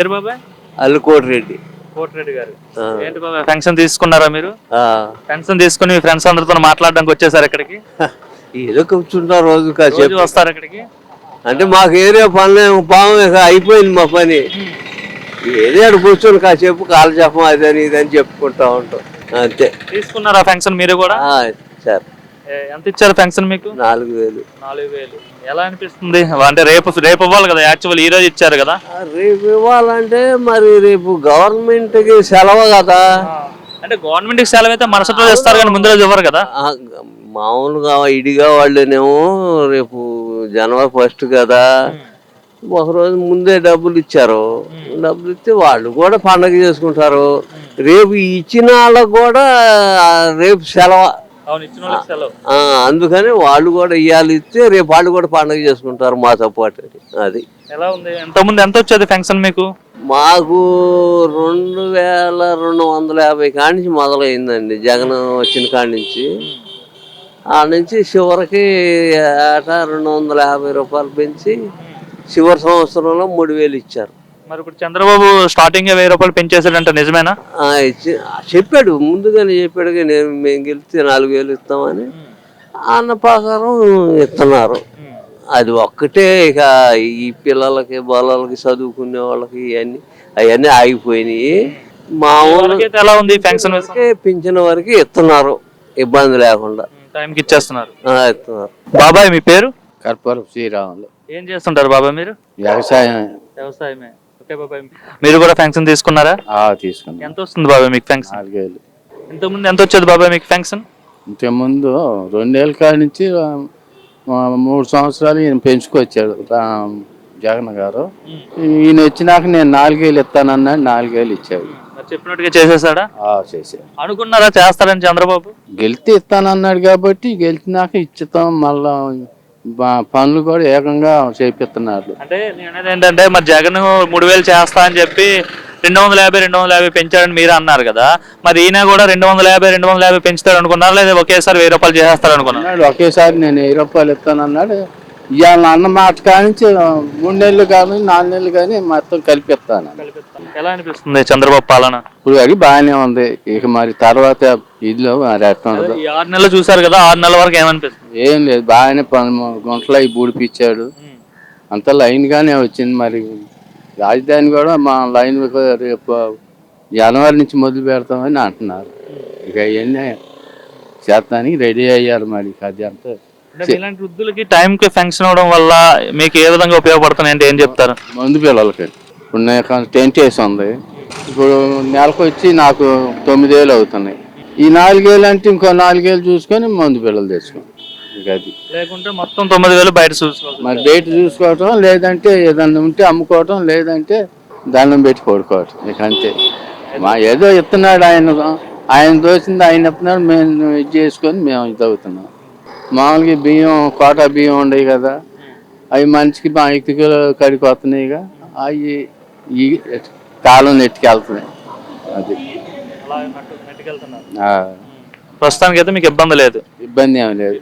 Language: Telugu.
పేరు బాబాయ్? అల్లుకోటిరెడ్డి. కోటిరెడ్డి గారు. ఏంటి బాబాయ్ పెన్షన్ తీసుకున్నారా మీరు? పెన్షన్ తీసుకుని మీ ఫ్రెండ్స్ అందరితో మాట్లాడడానికి వచ్చేసారు ఇక్కడికి? ఏదో కూర్చుంటా రోజు రోజు కాసేపు. వస్తారు ఇక్కడికి? అంటే మాకు ఏరియా పనులు పాము అయిపోయింది మా పని. ఏదో అక్కడ కూర్చొని కాసేపు కాలక్షేపం అదని ఇదని చెప్పుకుంటా ఉంటాం అంతే. తీసుకున్నారా పెన్షన్ మీరు కూడా? సార్ ఎంత ఇచ్చారు పెన్షన్ మీకు? 4,000. 4,000. ఎలా అనిపిస్తుంది? అంటే రేపు రేపు ఇవ్వాలి కదా, యాక్చువల్ ఈ రోజు ఇచ్చారు కదా. రేపు ఇవ్వాలంటే మరి రేపు గవర్నమెంట్ కి సెలవు కదా. అంటే గవర్నమెంట్ కి సెలవు అయితే మరుసటి రోజు ఇస్తారు కానీ ముందు రోజు ఇవ్వరు కదా. మామూలుగా ఇడిగా వాళ్ళేనేమో రేపు జనవరి 1 కదా, ఒకరోజు ముందే డబ్బులు ఇచ్చారు. డబ్బులు ఇస్తే వాళ్ళు కూడా పండగ చేసుకుంటారు. రేపు ఇచ్చిన వాళ్ళకు కూడా రేపు సెలవు. అందుకని వాళ్ళు కూడా ఇవ్వాలి, ఇస్తే రేపు వాళ్ళు కూడా పండగ చేసుకుంటారు మాతో పాటు. అది ఎలా ఉంది? ఎంతమంది ఎంత వచ్చేది పెన్షన్ మీకు? మాకు 2,250 కాడి నుంచి మొదలైందండి జగన్ వచ్చిన కాడి నుంచి. ఆ నుంచి చివరికి ఏటా 250 రూపాయలు పెంచి చివరి సంవత్సరంలో 3,000 ఇచ్చారు. మరి ఇప్పుడు చంద్రబాబు స్టార్టింగ్ 1,000 రూపాయలు పెంచేసాడంట, నిజమేనా? చెప్పాడు, ముందుగానే చెప్పాడు. మేము గెలిస్తే 4,000 ఇస్తామని అన్న ప్రకారం ఇస్తున్నారు. అది ఒక్కటే. ఇక ఈ పిల్లలకి బొల్లలకి చదువుకునే వాళ్ళకి అవన్నీ ఆగిపోయినాయి. మా ఊళ్ళకి ఎలా ఉంది పెన్షన్? పింఛన్ వరకు ఇస్తున్నారు, ఇబ్బంది లేకుండా టైంకి ఇచ్చేస్తున్నారు. ఇస్తున్నారు. బాబాయ్ మీ పేరు? కర్పూరం శ్రీరాములు. ఏం చేస్తుంటారు బాబాయ్ మీరు? వ్యవసాయమే. ఓకే బాబాయ్, మీరు కూడా పెన్షన్ తీసుకున్నారా? తీసుకున్నా. ఎంత వస్తుంది బాబాయ్ మీకు పెన్షన్? 4,000. ఇంతకుముందు ఎంత వచ్చేది బాబాయ్ మీకు పెన్షన్? ఇంతకుముందు 2 ఏళ్ళ కాడి నుంచి 3 సంవత్సరాలు ఈయన పెంచుకొచ్చాడు జగన్ గారు. ఈయన వచ్చినాక నేను 4,000 ఇస్తానన్నాడు, 4,000 ఇచ్చాడు. చెప్పినట్టుగా చేసేసాడా? చేశాడు. అనుకున్నారా చేస్తారని చంద్రబాబు? గెలితే ఇస్తానన్నాడు కాబట్టి గెలిచినాక ఇచ్చుతాం. మళ్ళా పనులు కూడా ఏకంగా చేపిస్తున్నారు. అంటే నేను ఏంటంటే మరి జగన్ 3,000 చేస్తా అని చెప్పి 250 పెంచాడని మీరు అన్నారు కదా. మరి ఈయన కూడా 250 పెంచుతాడు అనుకున్నారు, లేదా ఒకేసారి 1,000 రూపాయలు చేసేస్తాడు అనుకున్నాడు? ఒకేసారి నేను 1,000 రూపాయలు ఇస్తానన్నాడు. ఇవాళ అన్న మాట కానించి 3 నెలలు కానీ 4 నెలలు కానీ మొత్తం కలిపిస్తాను. ఎలా అనిపిస్తుంది చంద్రబాబు పాలన? ఇప్పుడు అది బాగానే ఉంది. ఇక మరి తర్వాత ఇదిలో మరి ఎట్లా ఉండదు. 6 నెలలు చూసారు కదా, 6 నెలల వరకు ఏమనిపిస్తుంది? ఏం లేదు, బాగానే గుంటలో బూడిపిచ్చాడు. అంత లైన్ గానే వచ్చింది. మరి రాజధాని కూడా మా లైన్ రేపు జనవరి నుంచి మొదలు పెడతామని అంటున్నారు. ఇక అవన్నీ చేస్తానికి రెడీ అయ్యారు. మరి అది అంతా ఇలాంటి వృద్ధులకి టైంకి పెన్షన్ అవడం వల్ల మీకు ఏ విధంగా ఉపయోగపడుతుంది అంటే ఏం చెప్తారు? మందు పిల్లలకి ఇప్పుడు నేను టెంట్ వేసి ఉంది. ఇప్పుడు నెలకు వచ్చి నాకు 9,000 అవుతున్నాయి. ఈ 4,000 అంటే ఇంకో 4,000 చూసుకొని మందు పిల్లలు తెచ్చుకోండి. ఇక అది లేకుంటే మొత్తం 9,000 బయట చూసుకోవాలి. మరి బయట చూసుకోవటం, లేదంటే ఏదన్నా ఉంటే అమ్ముకోవటం, లేదంటే దండం పెట్టి పడుకోవటం. ఇక అంతే. ఏదో ఇస్తున్నాడు ఆయన దోచింది ఆయన ఇస్తున్నాడు, మేము ఇది చేసుకొని మేము ఇది అవుతున్నాం. మామూలుగా బియ్యం కోటా బియ్యం ఉండవు కదా, అవి మనిషికి 5 కిలో కడికి వస్తున్నాయిగా, అవి ఈ కాలం నెట్టుకెళ్తున్నాయి. అది ప్రస్తుతానికి అయితే మీకు ఇబ్బంది లేదు? ఇబ్బంది ఏమి లేదు.